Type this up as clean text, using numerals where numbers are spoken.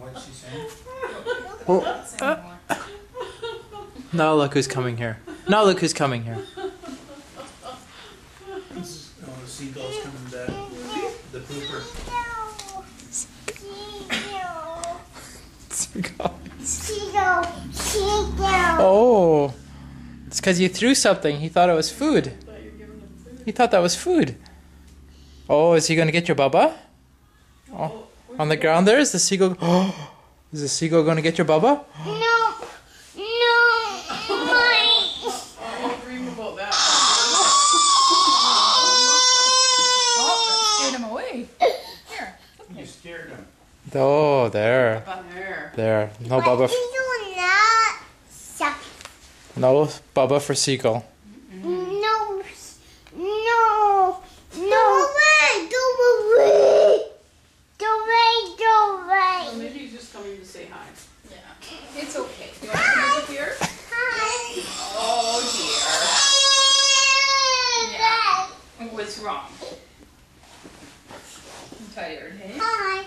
What's she saying? Oh. Now look who's coming here. Now look who's coming here. Oh, the seagull's coming back. The pooper. Oh, it's because you threw something. He thought it was food. He thought that was food. Oh, is he going to get your bubba? Oh, on the ground there? Is the seagull... Oh, is the seagull going to get your bubba? No. I'll dream about that. Scared him away. Here. You scared him. Oh, there. There. There. No bubba. No bubba for seagull. Well, maybe he's just coming to say hi. Yeah. It's okay. You want to come over here? Oh dear. Yeah. What's wrong? I'm tired, hey? Hi.